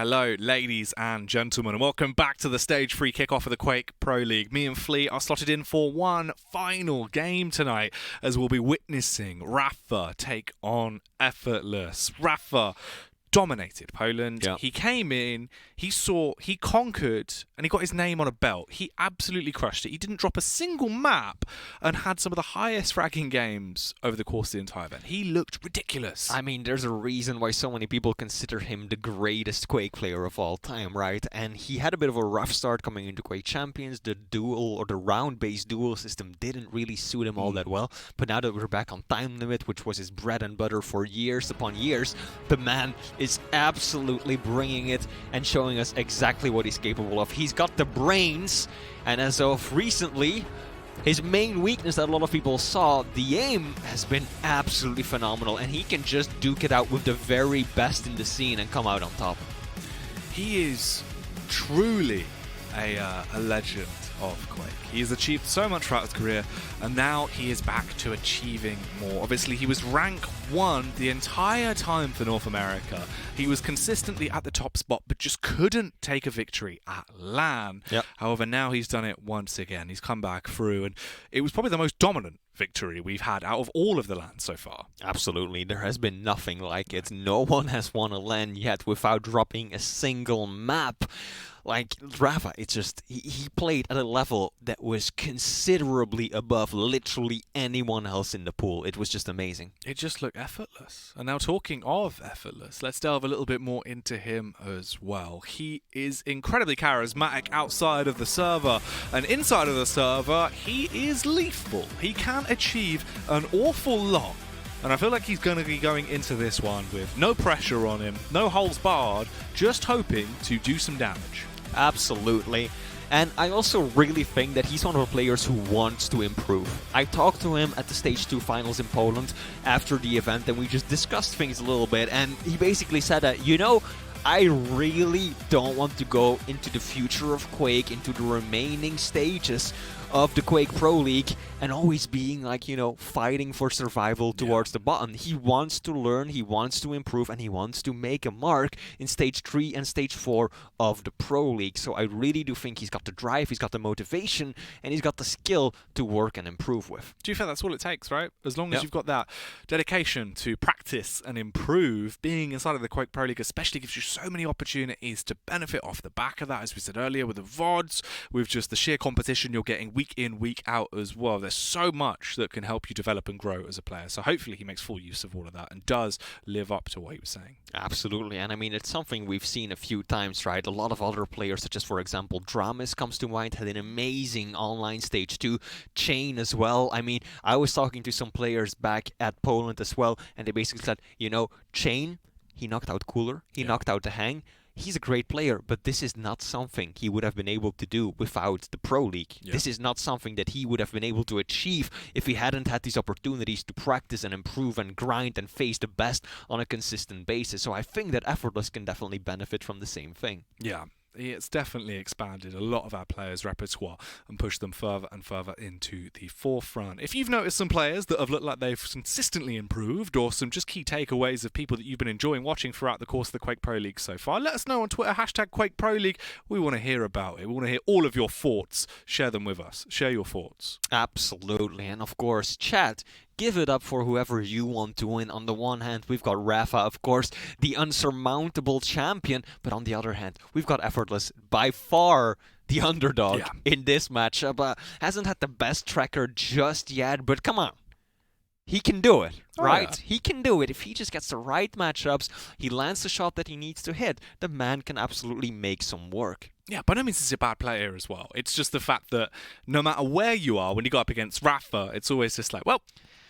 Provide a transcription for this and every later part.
Hello, ladies and gentlemen, and welcome back to the stage 3 kickoff of the Quake Pro League. Me and Flea are slotted in for one final game tonight, as we'll be witnessing Rapha take on Effortless. Rapha dominated Poland. Yeah. He came in, he conquered, and he got his name on a belt. He absolutely crushed it. He didn't drop a single map and had some of the highest fragging games over the course of the entire event. He looked ridiculous. I mean, there's a reason why so many people consider him the greatest Quake player of all time, right? And he had a bit of a rough start coming into Quake Champions. The duel or the round-based duel system didn't really suit him all that well. But now that we're back on Time Limit, which was his bread and butter for years upon years, the man is absolutely bringing it and showing us exactly what he's capable of. He's got the brains, and as of recently, his main weakness that a lot of people saw, the aim, has been absolutely phenomenal, and he can just duke it out with the very best in the scene and come out on top. He is truly a legend of Quake. He has achieved so much throughout his career, and now he is back to achieving more. Obviously, he was rank 1 the entire time for North America. He was consistently at the top spot, but just couldn't take a victory at LAN. Yep. However, now he's done it once again. He's come back through, and it was probably the most dominant victory we've had out of all of the LANs so far. Absolutely. There has been nothing like it. No one has won a LAN yet without dropping a single map. Like, Rapha, it's just, he played at a level that was considerably above literally anyone else in the pool. It was just amazing. It just looked effortless. And now talking of Effortless, let's delve a little bit more into him as well. He is incredibly charismatic outside of the server, and inside of the server, he is lethal. He can achieve an awful lot. And I feel like he's going to be going into this one with no pressure on him, no holes barred, just hoping to do some damage. Absolutely. And I also really think that he's one of the players who wants to improve. I talked to him at the Stage 2 finals in Poland after the event, and we just discussed things a little bit, and he basically said that, you know, I really don't want to go into the future of Quake, into the remaining stages of the Quake Pro League, and always being like, you know, fighting for survival towards the bottom. He wants to learn, he wants to improve, and he wants to make a mark in Stage 3 and Stage 4 of the Pro League. So I really do think he's got the drive, he's got the motivation, and he's got the skill to work and improve with. Do you think that's all it takes, right? As long as you've got that dedication to practice and improve, being inside of the Quake Pro League especially gives you so many opportunities to benefit off the back of that, as we said earlier, with the VODs, with just the sheer competition you're getting week in, week out as well. There's so much that can help you develop and grow as a player. So hopefully he makes full use of all of that and does live up to what he was saying. Absolutely, and I mean, it's something we've seen a few times, right? A lot of other players, such as, for example, Dramis comes to mind, had an amazing online Stage 2. Chain as well. I mean, I was talking to some players back at Poland as well, and they basically said, you know, Chain, he knocked out Cooler, he knocked out the Hang. He's a great player, but this is not something he would have been able to do without the Pro League. Yeah. This is not something that he would have been able to achieve if he hadn't had these opportunities to practice and improve and grind and face the best on a consistent basis. So I think that Effortless can definitely benefit from the same thing. Yeah. It's definitely expanded a lot of our players' repertoire and pushed them further and further into the forefront. If you've noticed some players that have looked like they've consistently improved, or some just key takeaways of people that you've been enjoying watching throughout the course of the Quake Pro League so far, let us know on Twitter, #Quake Pro League. We want to hear about it. We want to hear all of your thoughts. Share them with us. Share your thoughts. Absolutely. And of course, chat. Give it up for whoever you want to win. On the one hand, we've got Rapha, of course, the unsurmountable champion. But on the other hand, we've got Effortless, by far the underdog in this matchup. Hasn't had the best tracker just yet, but come on. He can do it, right? Yeah. He can do it. If he just gets the right matchups, he lands the shot that he needs to hit, the man can absolutely make some work. Yeah, by no means is he a bad player as well. It's just the fact that no matter where you are, when you go up against Rapha, it's always just like, well,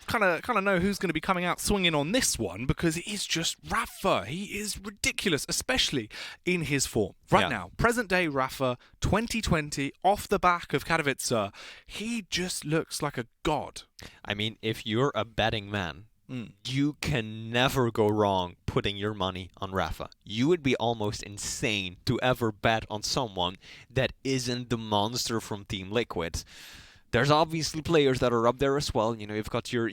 kind of know who's going to be coming out swinging on this one, because it is just Rapha. He is ridiculous, especially in his form. Right now, present-day Rapha, 2020, off the back of Katowice, he just looks like a god. I mean, if you're a betting man, you can never go wrong putting your money on Rapha. You would be almost insane to ever bet on someone that isn't the monster from Team Liquid. There's obviously players that are up there as well. You know, you've got your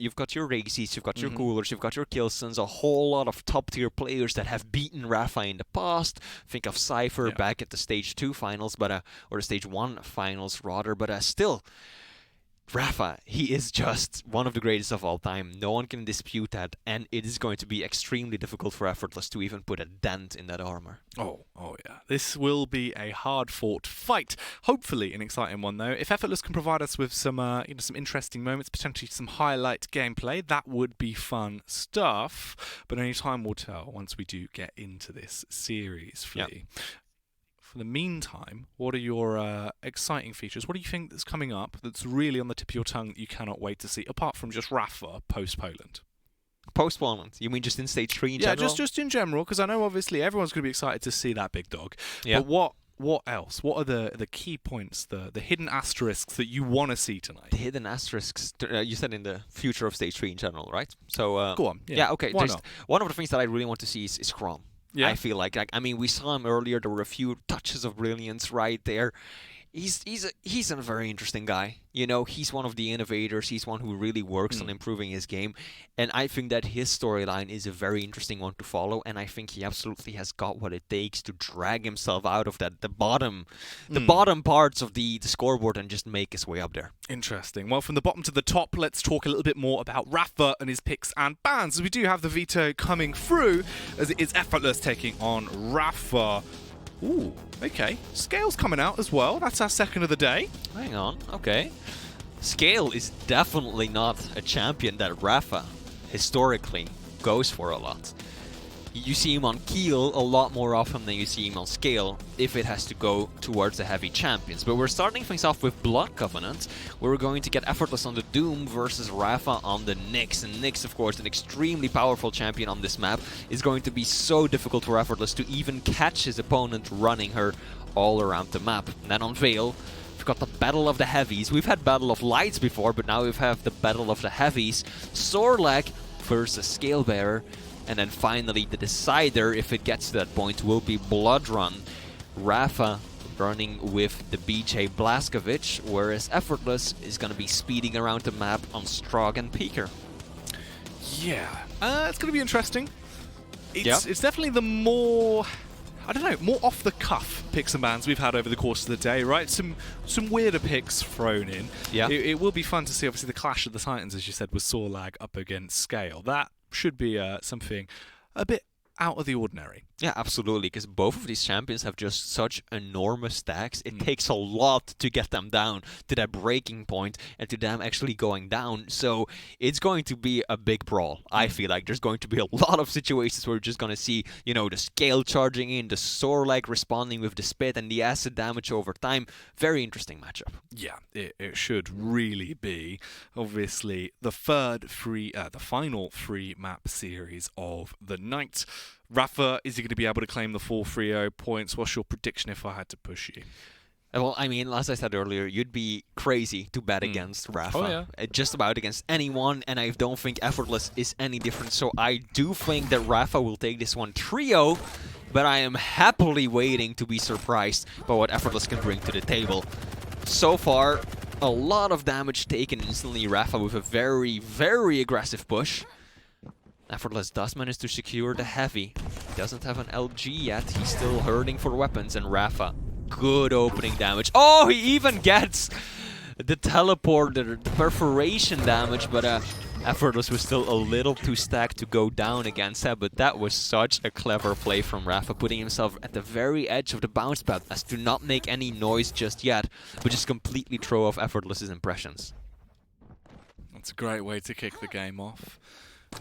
Races, you've got your Coolers, you've got your Killsons, a whole lot of top-tier players that have beaten Rapha in the past. Think of Cypher back at the Stage 2 finals, but or the Stage 1 finals rather, but still, Rapha, he is just one of the greatest of all time. No one can dispute that, and it is going to be extremely difficult for Effortless to even put a dent in that armor. Oh yeah. This will be a hard-fought fight. Hopefully an exciting one, though. If Effortless can provide us with some, some interesting moments, potentially some highlight gameplay, that would be fun stuff. But only time will tell once we do get into this series, Flea. Yep. For the meantime, what are your exciting features? What do you think that's coming up that's really on the tip of your tongue that you cannot wait to see, apart from just Rapha post-Poland? Post-Poland? You mean just in Stage 3 in general? Yeah, just in general, because I know obviously everyone's going to be excited to see that big dog. Yeah. But what else? What are the key points, the hidden asterisks that you want to see tonight? The hidden asterisks, you said in the future of Stage 3 in general, right? So go on. Yeah, okay. Why not? One of the things that I really want to see is Chrom. Yeah. I feel like I mean, we saw him earlier. There were a few touches of brilliance right there. He's a very interesting guy. You know, he's one of the innovators. He's one who really works on improving his game, and I think that his storyline is a very interesting one to follow. And I think he absolutely has got what it takes to drag himself out of the bottom parts of the scoreboard and just make his way up there. Interesting. Well, from the bottom to the top, let's talk a little bit more about Rapha and his picks and bans. As we do have the veto coming through, as it is Effortless taking on Rapha. Ooh, okay. Scale's coming out as well. That's our second of the day. Hang on, okay. Scale is definitely not a champion that Rapha historically goes for a lot. You see him on Keel a lot more often than you see him on Scale if it has to go towards the heavy champions. But we're starting things off with Blood Covenant. We're going to get Effortless on the Doom versus Rapha on the Nyx. And Nyx, of course, an extremely powerful champion on this map, is going to be so difficult for Effortless to even catch his opponent running her all around the map. And then on Veil, we've got the Battle of the Heavies. We've had Battle of Lights before, but now we have the Battle of the Heavies. Sorlag versus Scalebearer. And then finally, the decider, if it gets to that point, will be Bloodrun. Rapha running with the BJ Blazkowicz, whereas Effortless is going to be speeding around the map on Strog and Peeker. Yeah, it's going to be interesting. It's definitely the more, I don't know, more off-the-cuff picks and bans we've had over the course of the day, right? Some weirder picks thrown in. Yeah. It will be fun to see, obviously, the clash of the Titans, as you said, with Sorlag up against Scale. That should be something a bit out of the ordinary. Yeah, absolutely, because both of these champions have just such enormous stacks. It takes a lot to get them down to that breaking point and to them actually going down. So it's going to be a big brawl. I feel like there's going to be a lot of situations where we're just going to see, you know, the Scale charging in, the Sorlag responding with the Spit and the acid damage over time. Very interesting matchup. Yeah, it should really be. Obviously, the final free map series of the night. Rapha, is he going to be able to claim the full 3-0 points? What's your prediction if I had to push you? Well, I mean, as I said earlier, you'd be crazy to bet against Rapha. Oh, yeah. Just about against anyone, and I don't think Effortless is any different. So I do think that Rapha will take this one 3-0, but I am happily waiting to be surprised by what Effortless can bring to the table. So far, a lot of damage taken instantly. Rapha with a very, very aggressive push. Effortless does manage to secure the heavy. He doesn't have an LG yet. He's still hurting for weapons. And Rapha, good opening damage. Oh, he even gets the teleporter, the perforation damage. But Effortless was still a little too stacked to go down against that. But that was such a clever play from Rapha, putting himself at the very edge of the bounce pad as to not make any noise just yet, but just completely throw off Effortless's impressions. That's a great way to kick the game off.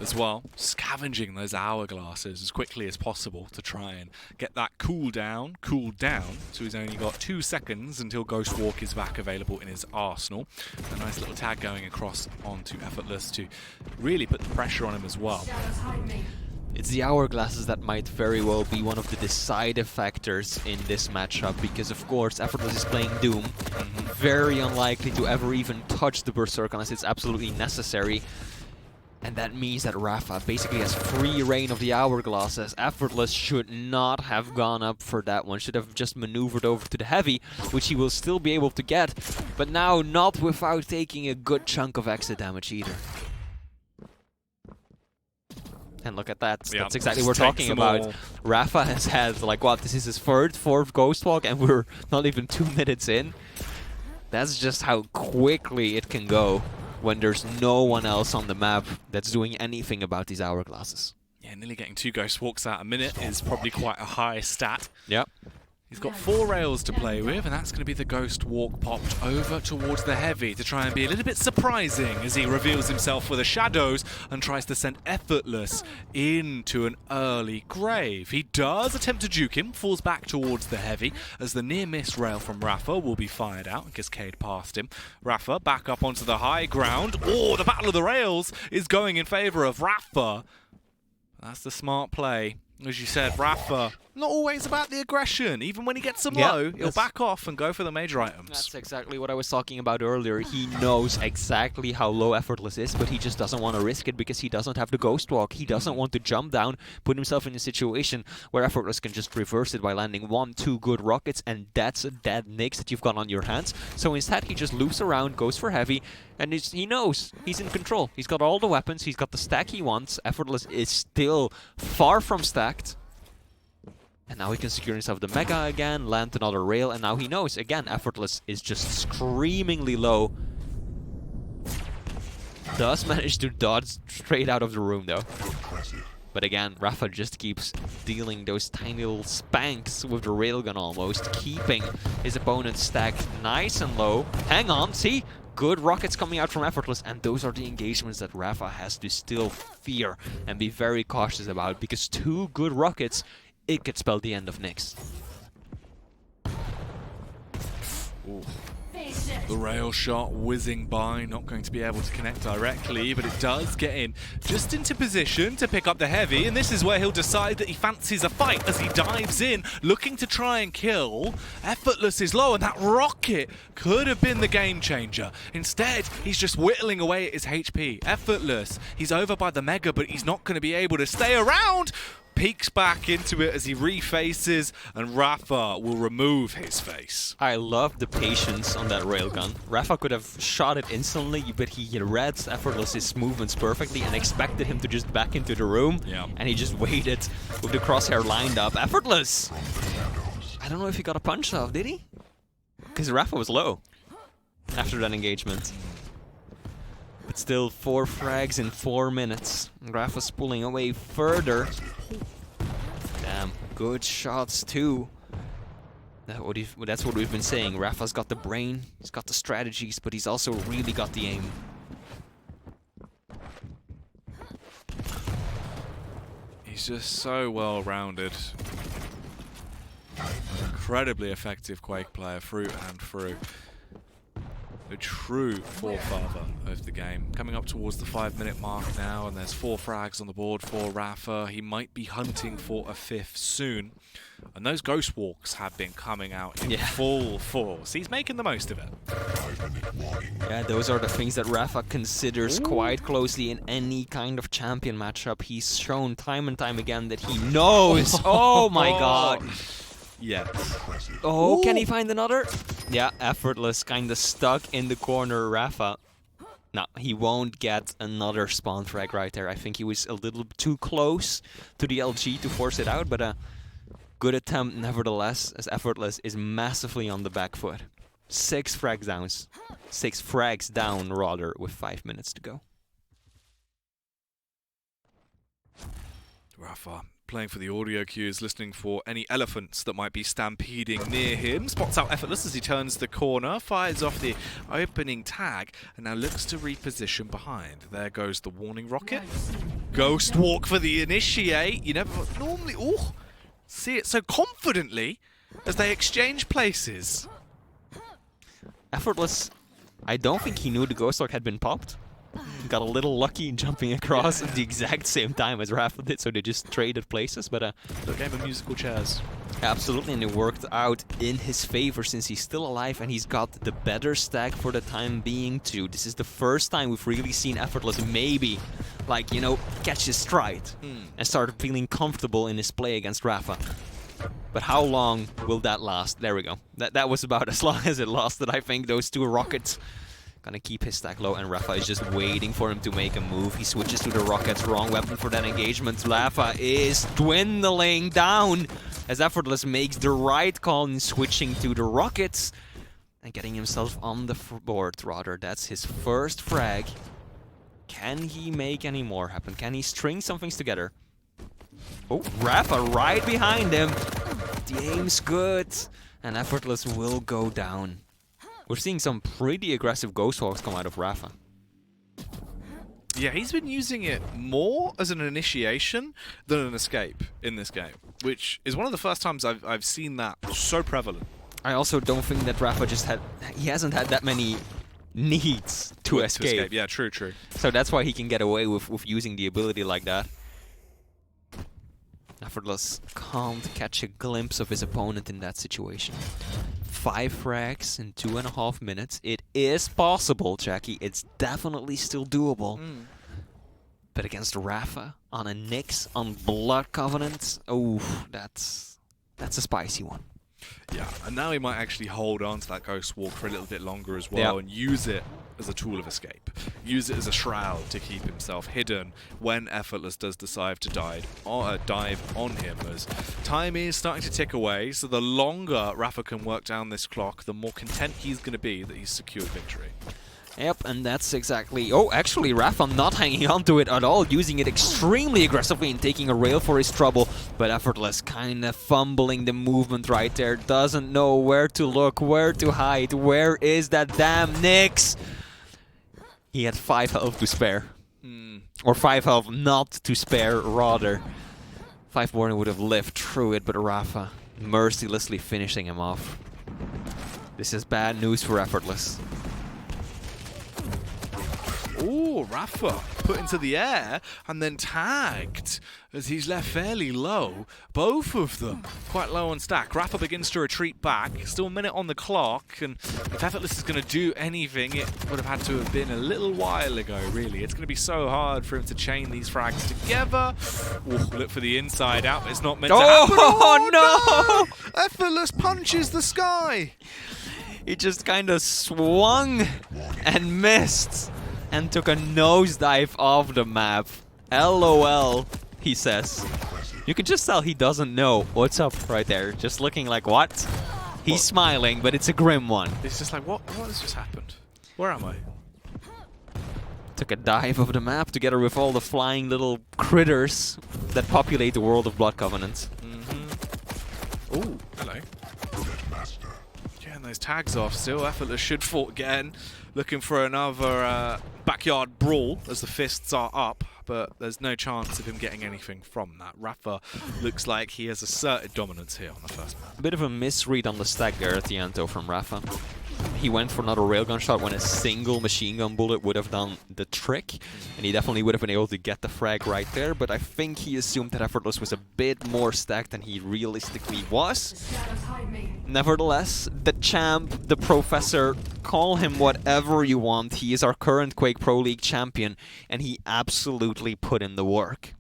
As well, scavenging those hourglasses as quickly as possible to try and get that cooled down. So he's only got 2 seconds until Ghost Walk is back available in his arsenal. A nice little tag going across onto Effortless to really put the pressure on him as well. It's the hourglasses that might very well be one of the decisive factors in this matchup, because of course Effortless is playing Doom. Very unlikely to ever even touch the Berserk unless it's absolutely necessary. And that means that Rapha basically has free reign of the hourglass, as Effortless should not have gone up for that one. Should have just maneuvered over to the heavy, which he will still be able to get, but now not without taking a good chunk of extra damage either. And look at that. Yeah, that's exactly what we're talking about. All. Rapha has had, like, what, this is his fourth Ghost Walk, and we're not even 2 minutes in. That's just how quickly it can go when there's no one else on the map that's doing anything about these hourglasses. Yeah, nearly getting 2 Ghost Walks out a minute is probably quite a high stat. Yep. He's got 4 rails to play with, and that's going to be the Ghost Walk popped over towards the heavy to try and be a little bit surprising as he reveals himself with the shadows and tries to send Effortless into an early grave. He does attempt to juke him, falls back towards the heavy as the near-miss rail from Rapha will be fired out and cascade past him. Rapha back up onto the high ground. Oh, the battle of the rails is going in favor of Rapha. That's the smart play. As you said, Rapha, not always about the aggression. Even when he gets them low, he'll back off and go for the major items. That's exactly what I was talking about earlier. He knows exactly how low Effortless is, but he just doesn't want to risk it because he doesn't have the Ghost Walk. He doesn't want to jump down, put himself in a situation where Effortless can just reverse it by landing 1-2 good rockets, and that's a dead Nyx that you've got on your hands. So instead, he just loops around, goes for heavy, and he knows he's in control. He's got all the weapons, he's got the stack he wants. Effortless is still far from stacked. And now he can secure himself the Mega again, land another rail, and now he knows, again, Effortless is just screamingly low. Does manage to dodge straight out of the room, though. But again, Rapha just keeps dealing those tiny little spanks with the railgun almost, keeping his opponent stacked nice and low. Hang on, see? Good rockets coming out from Effortless, and those are the engagements that Rapha has to still fear and be very cautious about, because 2 good rockets, it could spell the end of Nyx. Ooh. The rail shot whizzing by, not going to be able to connect directly, but it does get in just into position to pick up the heavy, and this is where he'll decide that he fancies a fight as he dives in, looking to try and kill. Effortless is low, and that rocket could have been the game changer. Instead, he's just whittling away at his HP. Effortless, he's over by the Mega, but he's not going to be able to stay around. Peeks back into it as he refaces, and Rapha will remove his face. I love the patience on that railgun. Rapha could have shot it instantly, but he read Effortless's movements perfectly and expected him to just back into the room. Yeah. And he just waited with the crosshair lined up. Effortless! I don't know if he got a punch off, did he? Because Rapha was low after that engagement. But still, 4 frags in 4 minutes. Rapha's pulling away further. Damn, good shots too. That's what we've been saying. Rapha's got the brain, he's got the strategies, but he's also really got the aim. He's just so well-rounded. Incredibly effective Quake player, through and through. A true forefather of the game. Coming up towards the 5-minute mark now, and there's 4 frags on the board for Rapha. He might be hunting for a 5th soon. And those Ghost Walks have been coming out in full force. He's making the most of it. Yeah, those are the things that Rapha considers quite closely in any kind of champion matchup. He's shown time and time again that he knows. Oh my god. Yes. Oh, can he find another? Yeah, Effortless kind of stuck in the corner, Rapha. No, he won't get another spawn frag right there. I think he was a little too close to the LG to force it out, but a good attempt nevertheless, as Effortless is massively on the back foot. 6 frags down. 6 frags down, rather, with 5 minutes to go. Rapha playing for the audio cues, listening for any elephants that might be stampeding near him. Spots out Effortless as he turns the corner, fires off the opening tag, and now looks to reposition behind. There goes the warning rocket. Ghost Walk for the initiate. You never normally see it so confidently as they exchange places. Effortless, I don't think he knew the Ghost Walk had been popped. Got a little lucky jumping across at the exact same time as Rapha did, so they just traded places, but the game of musical chairs. Absolutely, and it worked out in his favor since he's still alive and he's got the better stack for the time being too. This is the first time we've really seen Effortless maybe like, you know, catch his stride and start feeling comfortable in his play against Rapha. But how long will that last? There we go. That was about as long as it lasted, I think. Those two rockets gonna keep his stack low, and Rapha is just waiting for him to make a move. He switches to the rockets, wrong weapon for that engagement. Rapha is dwindling down as Effortless makes the right call in switching to the rockets and getting himself on the board, rather. That's his first frag. Can he make any more happen? Can he string some things together? Oh, Rapha right behind him. The aim's good, and Effortless will go down. We're seeing some pretty aggressive ghost walks come out of Rapha. Yeah, he's been using it more as an initiation than an escape in this game, which is one of the first times I've seen that so prevalent. I also don't think that Rapha he hasn't had that many needs to escape. Yeah, true. So that's why he can get away with using the ability like that. Effortless can't catch a glimpse of his opponent in that situation. 5 frags in 2.5 minutes. It is possible, Jackie. It's definitely still doable. But against Rapha, on a Nyx, on Blood Covenant, oh, that's a spicy one. Yeah, and now he might actually hold on to that Ghost Walk for a little bit longer as well, and use it as a tool of escape. Use it as a shroud to keep himself hidden when Effortless does decide to dive on him, as time is starting to tick away, so the longer Rapha can work down this clock, the more content he's going to be that he's secured victory. Yep, and that's exactly... Oh, actually, Rapha not hanging on to it at all, using it extremely aggressively and taking a rail for his trouble. But Effortless kind of fumbling the movement right there. Doesn't know where to look, where to hide. Where is that damn Nyx? He had 5 health to spare. Or 5 health not to spare, rather. 5born would have lived through it, but Rapha mercilessly finishing him off. This is bad news for Effortless. Ooh, Rapha put into the air and then tagged as he's left fairly low. Both of them quite low on stack. Rapha begins to retreat back. Still a minute on the clock, and if Effortless is going to do anything, it would have had to have been a little while ago, really. It's going to be so hard for him to chain these frags together. Ooh, look for the inside out, but it's not meant to happen. Oh, no! Effortless punches the sky! He just kind of swung and missed. And took a nosedive off the map. LOL, he says. You can just tell he doesn't know what's up right there. Just looking like, what? He's smiling, but it's a grim one. It's just like, what has just happened? Where am I? Took a dive of the map together with all the flying little critters that populate the world of Blood Covenant. Ooh, hello. Getting those tags off still. Effortless should fall again. Looking for another backyard brawl as the fists are up, but there's no chance of him getting anything from that. Rapha looks like he has asserted dominance here on the first map. A bit of a misread on the stack there at the end, though, from Rapha. He went for another railgun shot when a single machine gun bullet would have done the trick, and he definitely would have been able to get the frag right there, but I think he assumed that Effortless was a bit more stacked than he realistically was. Nevertheless, the champ, the professor, call him whatever you want, he is our current Quake Pro League champion, and he absolutely put in the work.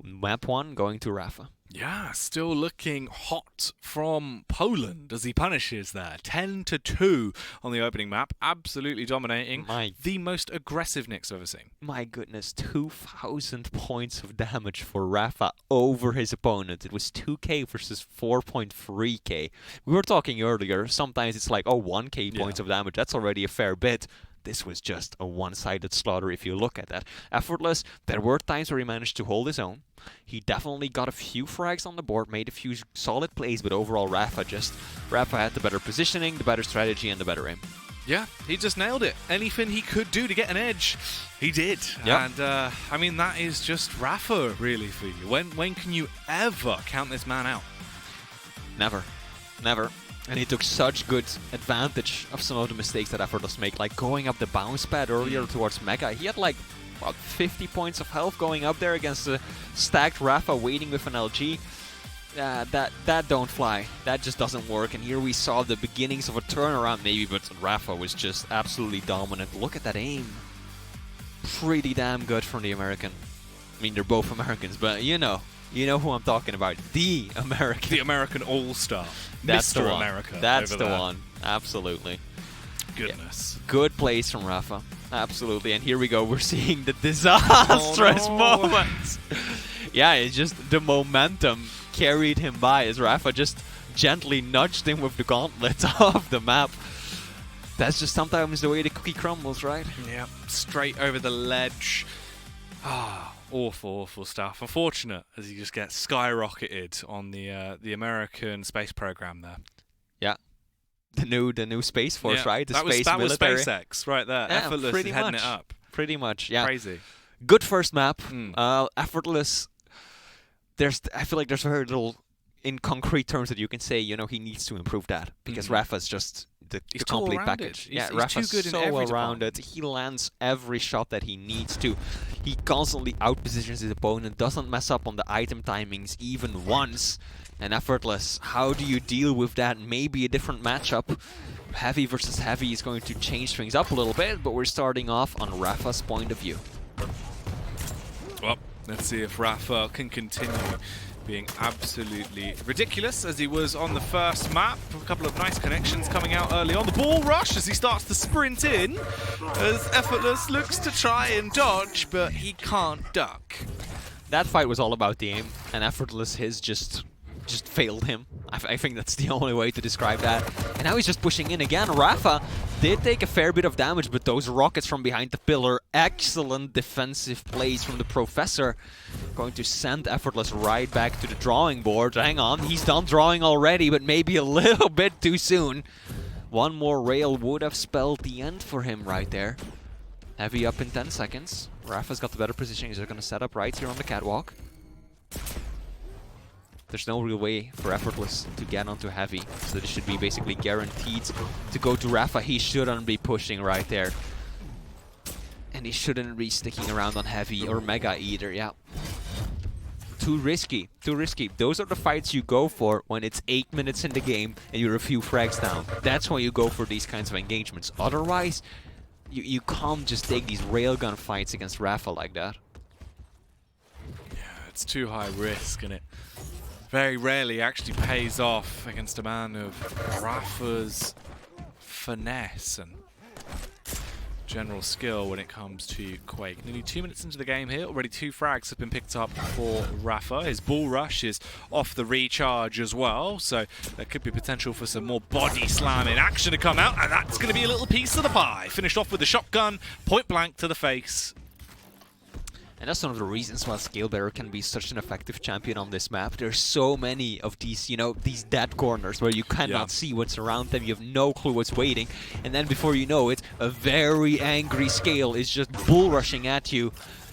Map 1 going to Rapha. Yeah, still looking hot from Poland as he punishes there. 10-2 on the opening map. Absolutely dominating. The most aggressive Nyx I've ever seen. My goodness, 2,000 points of damage for Rapha over his opponent. It was 2k versus 4.3k. We were talking earlier, sometimes it's like, oh, 1k points of damage. That's already a fair bit. This was just a one-sided slaughter if you look at that. Effortless, there were times where he managed to hold his own. He definitely got a few frags on the board, made a few solid plays, but overall Rapha had the better positioning, the better strategy, and the better aim. Yeah, he just nailed it. Anything he could do to get an edge, he did. Yep. And, I mean, that is just Rapha, really, for you. When can you ever count this man out? Never. Never. And he took such good advantage of some of the mistakes that Effortless make, like going up the bounce pad earlier towards Mega. He had like, what, 50 points of health going up there against a stacked Rapha waiting with an LG. That don't fly. That just doesn't work. And here we saw the beginnings of a turnaround maybe, but Rapha was just absolutely dominant. Look at that aim. pretty damn good from the American. I mean, they're both Americans, but you know who I'm talking about. The American. The American All-Star. That's Mr. the one. America. That's over the there. one. Absolutely. Goodness. Yeah. Good plays from Rapha. Absolutely. And here we go. We're seeing the disastrous moments. Yeah, it's just the momentum carried him by as Rapha just gently nudged him with the gauntlet off the map. That's just sometimes the way the cookie crumbles, right? Yeah, straight over the ledge. Awful, awful stuff. Unfortunate as he just gets skyrocketed on the American space program there. Yeah, the new Space Force, right? The that space was military. SpaceX right there. Yeah, Effortless pretty is heading much. it up. Pretty much, yeah. Crazy. Good first map. Effortless. I feel like there's very little in concrete terms that you can say. He needs to improve that because Rapha's just the complete package. He's Rapha's too good so in every well-rounded. He lands every shot that he needs to. He constantly outpositions his opponent, doesn't mess up on the item timings even once. And Effortless, how do you deal with that? Maybe a different matchup. Heavy versus Heavy is going to change things up a little bit, but we're starting off on Rapha's point of view. Well, let's see if Rapha can continue being absolutely ridiculous as he was on the first map. A couple of nice connections coming out early on. The ball rush as he starts to sprint in as Effortless looks to try and dodge, but he can't duck. That fight was all about the aim, and Effortless his just failed him. I think that's the only way to describe that. And now he's just pushing in again. Rapha did take a fair bit of damage, but those rockets from behind the pillar, excellent defensive plays from the Professor, going to send Effortless right back to the drawing board. Hang on, he's done drawing already, but maybe a little bit too soon. One more rail would have spelled the end for him right there. Heavy up in 10 seconds. Rapha's got the better position. He's going to set up right here on the catwalk. There's no real way for Effortless to get onto Heavy, so this should be basically guaranteed to go to Rapha. He shouldn't be pushing right there. And he shouldn't be sticking around on Heavy or Mega either, yeah. Too risky, too risky. Those are the fights you go for when it's 8 minutes in the game and you're a few frags down. That's when you go for these kinds of engagements. Otherwise, you can't just take these railgun fights against Rapha like that. Yeah, it's too high risk, and it very rarely actually pays off against a man of Rapha's finesse and general skill when it comes to Quake. Nearly 2 minutes into the game here, already 2 frags have been picked up for Rapha. His ball rush is off the recharge as well, so there could be potential for some more body slamming action to come out, and that's going to be a little piece of the pie. Finished off with a shotgun, point blank to the face. And that's one of the reasons why Scalebearer can be such an effective champion on this map. There's so many of these, these dead corners where you cannot see what's around them. You have no clue what's waiting. And then before you know it, a very angry Scale is just bull rushing at you.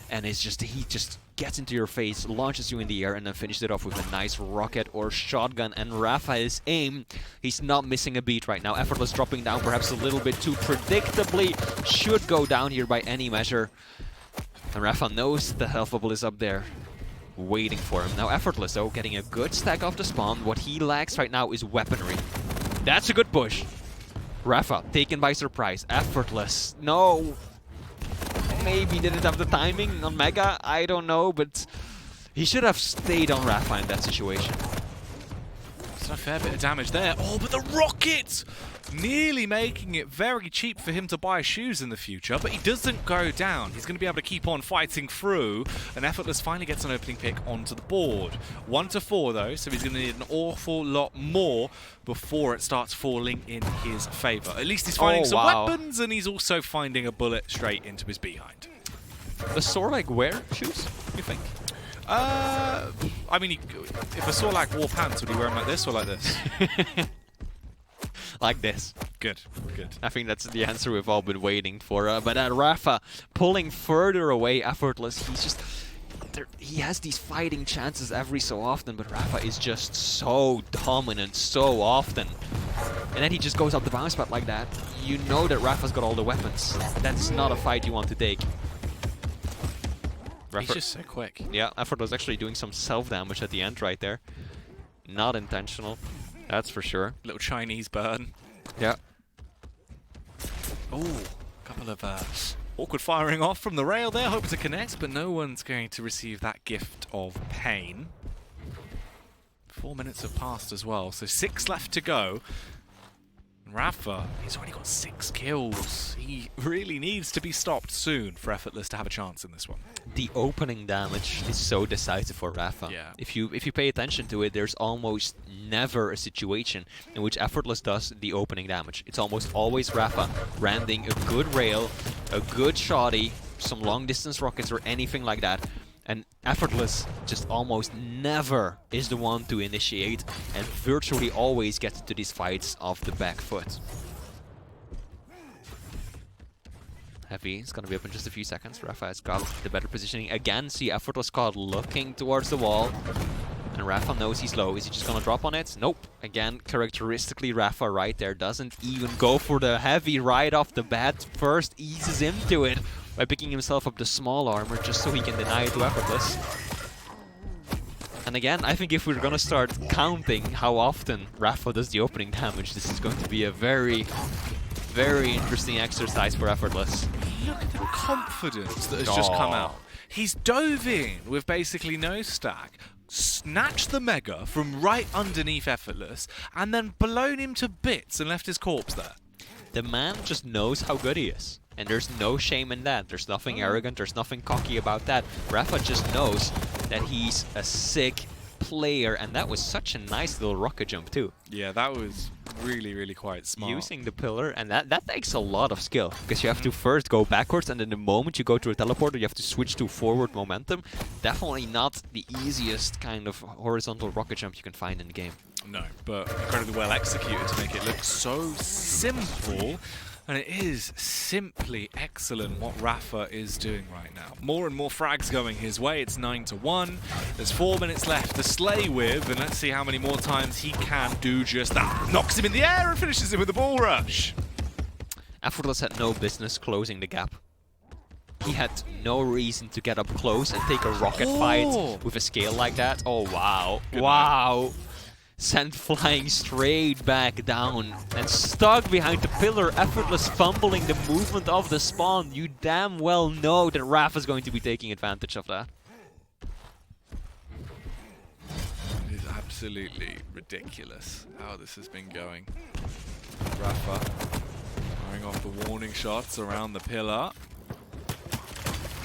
And he just gets into your face, launches you in the air, and then finishes it off with a nice rocket or shotgun. And Rapha's aim, he's not missing a beat right now. Effortless dropping down perhaps a little bit too predictably. Should go down here by any measure. And Rapha knows the health bubble is up there, waiting for him. Now Effortless, though, getting a good stack off the spawn. What he lacks right now is weaponry. That's a good push. Rapha, taken by surprise. Effortless, no. Maybe didn't have the timing on Mega, I don't know, but he should have stayed on Rapha in that situation. It's a fair bit of damage there. Oh, but the rocket! Nearly making it very cheap for him to buy shoes in the future, but he doesn't go down. He's going to be able to keep on fighting through, and Effortless finally gets an opening pick onto the board. 1 to 4 though, so he's going to need an awful lot more before it starts falling in his favor. At least he's finding some weapons, and he's also finding a bullet straight into his behind. Does Sorlag wear shoes, you think? I mean, if a Sorlag wore pants, would he wear them like this or like this? Like this. Good, good. I think that's the answer we've all been waiting for. But Rapha pulling further away, Effortless. He has these fighting chances every so often, but Rapha is just so dominant so often. And then he just goes up the bounce pad like that. You know that Rapha's got all the weapons. That's not a fight you want to take. He's just so quick. Yeah, Effortless actually doing some self-damage at the end right there. Not intentional. That's for sure. Little Chinese burn. Yeah. Oh, a couple of Awkward firing off from the rail there, hoping to connect, but no one's going to receive that gift of pain. 4 minutes have passed as well, so 6 left to go. Rapha, he's already got 6 kills. He really needs to be stopped soon for Effortless to have a chance in this one. The opening damage is so decisive for Rapha. Yeah. If you pay attention to it, there's almost never a situation in which Effortless does the opening damage. It's almost always Rapha landing a good rail, a good shoddy, some long distance rockets or anything like that. And Effortless just almost never is the one to initiate and virtually always gets into these fights off the back foot. Heavy, it's gonna be up in just a few seconds. Rapha has got the better positioning. Again, see Effortless caught looking towards the wall. And Rapha knows he's low. Is he just gonna drop on it? Nope. Again, characteristically Rapha right there doesn't even go for the heavy right off the bat. First eases into it by picking himself up the small armor just so he can deny it to Effortless. And again, I think if we're gonna start counting how often Rapha does the opening damage, this is going to be a very, very interesting exercise for Effortless. Look at the confidence that has just come out. He's dove in with basically no stack, snatched the Mega from right underneath Effortless, and then blown him to bits and left his corpse there. The man just knows how good he is. And there's no shame in that. There's nothing arrogant, there's nothing cocky about that. Rapha just knows that he's a sick player, and that was such a nice little rocket jump too. Yeah, that was really, really quite smart. Using the pillar, and that takes a lot of skill, because you have to first go backwards, and then the moment you go to a teleporter, you have to switch to forward momentum. Definitely not the easiest kind of horizontal rocket jump you can find in the game. No, but incredibly well executed to make it look so simple. And it is simply excellent what Rapha is doing right now. More and more frags going his way. It's 9-1. There's 4 minutes left to slay with, and let's see how many more times he can do just that. Knocks him in the air and finishes him with a ball rush. Effortless had no business closing the gap. He had no reason to get up close and take a rocket fight with a scale like that. Oh, wow. Wow. Sent flying straight back down and stuck behind the pillar, Effortless fumbling the movement of the spawn. You damn well know that Rapha is going to be taking advantage of that. It is absolutely ridiculous how this has been going. Rapha firing off the warning shots around the pillar.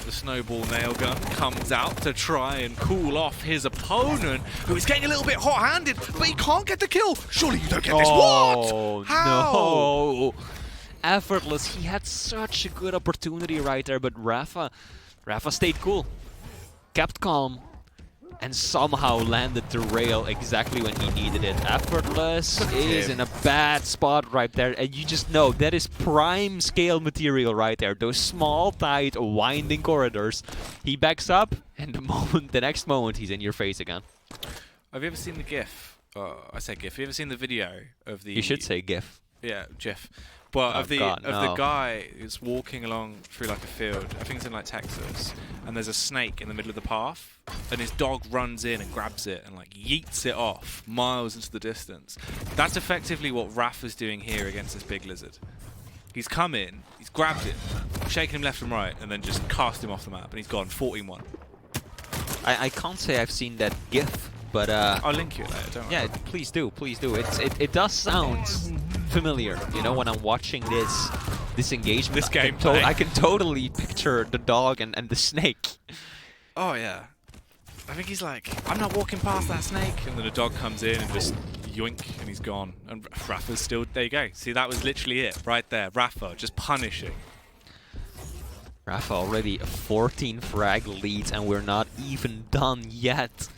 The snowball nail gun comes out to try and cool off his opponent, who is getting a little bit hot-handed, but he can't get the kill. Surely you don't get this. What? How? No. Effortless. He had such a good opportunity right there, but Rapha stayed cool, kept calm, and somehow landed the rail exactly when he needed it. Effortless is in a bad spot right there, and you just know that is prime scale material right there. Those small, tight, winding corridors. He backs up, and the next moment, he's in your face again. Have you ever seen the GIF? I say GIF. Have you ever seen the video of the? You should say GIF. Yeah, GIF. But Oh, of the God, of no. the guy who's walking along through like a field, I think it's in like Texas, and there's a snake in the middle of the path, and his dog runs in and grabs it and like yeets it off miles into the distance. That's effectively what Rapha's doing here against this big lizard. He's come in, he's grabbed it, shaken him left and right, and then just cast him off the map, and he's gone 14-1. I can't say I've seen that GIF, but I'll link you later, don't worry. yeah, please do, please do. It does sound familiar, you know, when I'm watching this engagement. This gameplay. I can totally picture the dog and the snake. Oh yeah. I think he's like, I'm not walking past that snake, and then a dog comes in and just yoink, and he's gone. And Rapha's still, there you go. See, that was literally it, right there. Rapha just punishing. Rapha already a 14 frag lead, and we're not even done yet.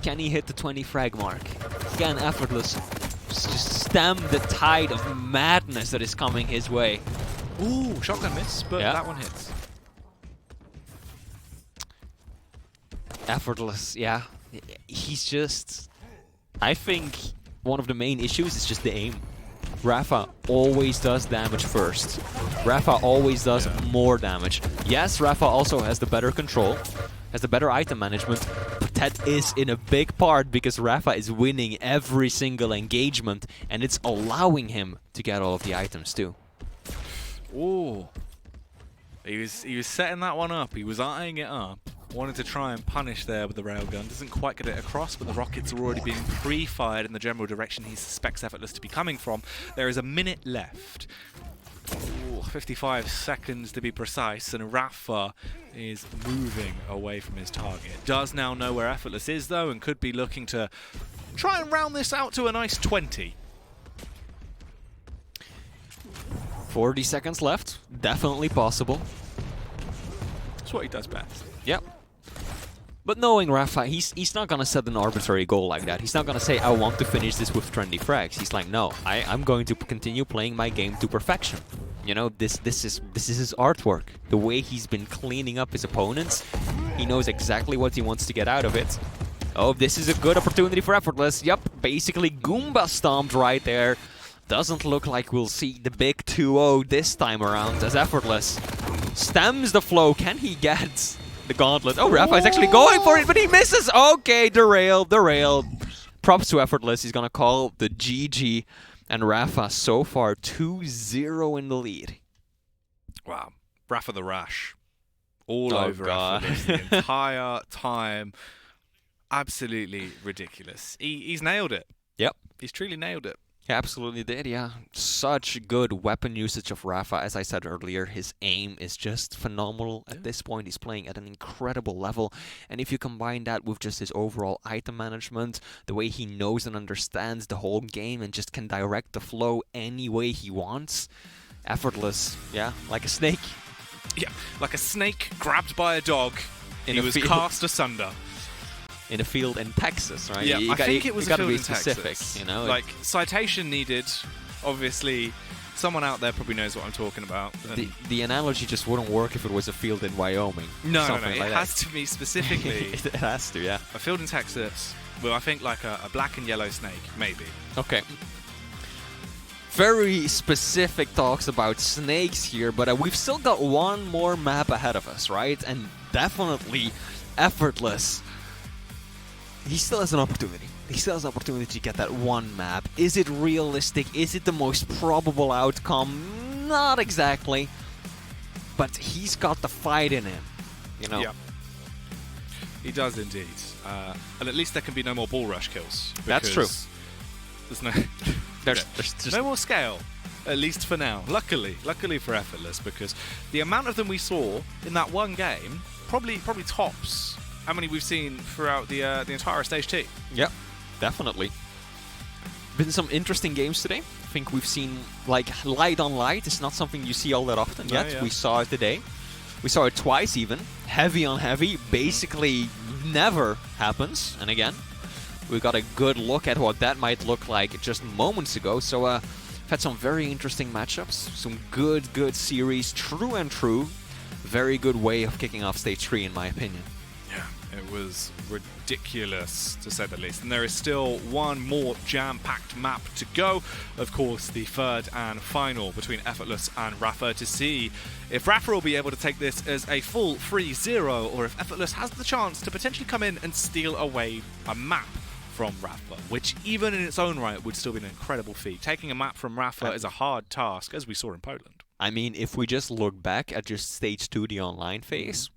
Can he hit the 20 frag mark? Again, Effortless just stem the tide of madness that is coming his way. Ooh, shotgun miss, but Yeah. that one hits. Effortless, yeah. He's just... I think one of the main issues is just the aim. Rapha always does damage first. Rapha always does more damage. Yes, Rapha also has the better control, has the better item management, but that is in a big part because Rapha is winning every single engagement, and it's allowing him to get all of the items too. Ooh. He was setting that one up. He was eyeing it up. Wanted to try and punish there with the railgun. Doesn't quite get it across, but the rockets are already being pre-fired in the general direction he suspects Effortless to be coming from. There is a minute left. Ooh, 55 seconds to be precise, and Rapha is moving away from his target. Does now know where Effortless is, though, and could be looking to try and round this out to a nice 20. 40 seconds left. Definitely possible. That's what he does best. Yep. But knowing Rapha, he's not going to set an arbitrary goal like that. He's not going to say, I want to finish this with trendy frags. He's like, no, I'm going to continue playing my game to perfection. You know, this is his artwork. The way he's been cleaning up his opponents, he knows exactly what he wants to get out of it. Oh, this is a good opportunity for Effortless. Yep, basically Goomba stomped right there. Doesn't look like we'll see the big 2-0 this time around as Effortless stems the flow. Can he get the gauntlet? Oh, Rapha is actually going for it, but he misses. Okay, derailed. Props to Effortless. He's going to call the GG. And Rapha so far 2-0 in the lead. Wow. Rapha the Rash. All over Effortless the entire time. Absolutely ridiculous. He's nailed it. Yep. He's truly nailed it. He absolutely did, yeah. Such good weapon usage of Rapha. As I said earlier, his aim is just phenomenal. At this point, he's playing at an incredible level. And if you combine that with just his overall item management, the way he knows and understands the whole game and just can direct the flow any way he wants, Effortless, yeah, like a snake. Yeah, like a snake grabbed by a dog. He was cast asunder. In a field in Texas, right? Yeah, I think it was a field in specific, Texas. You know? Like, citation needed. Obviously, someone out there probably knows what I'm talking about. The analogy just wouldn't work if it was a field in Wyoming. No, like it has to be specifically it has to, yeah. a field in Texas with, I think, like a black and yellow snake, maybe. Okay. Very specific talks about snakes here, but we've still got one more map ahead of us, right? And definitely Effortless. He still has an opportunity. He still has an opportunity to get that one map. Is it realistic? Is it the most probable outcome? Not exactly. But he's got the fight in him, you know? Yeah. He does indeed. And at least there can be no more ball rush kills. That's true. There's no... There's just no more scale, at least for now. Luckily for Effortless, because the amount of them we saw in that one game probably tops how many we've seen throughout the entire Stage T. Yep, definitely. Been some interesting games today. I think we've seen, like, light on light. It's not something you see all that often yet. Yeah. We saw it today. We saw it twice even. Heavy on heavy basically never happens. And again, we got a good look at what that might look like just moments ago. So we've had some very interesting matchups. Some good series. True and true. Very good way of kicking off Stage 3 in my opinion. It was ridiculous, to say the least. And there is still one more jam-packed map to go. Of course, the third and final between Effortless and Rapha, to see if Rapha will be able to take this as a full 3-0, or if Effortless has the chance to potentially come in and steal away a map from Rapha, which even in its own right would still be an incredible feat. Taking a map from Rapha is a hard task, as we saw in Poland. I mean, if we just look back at just Stage 2, the online phase,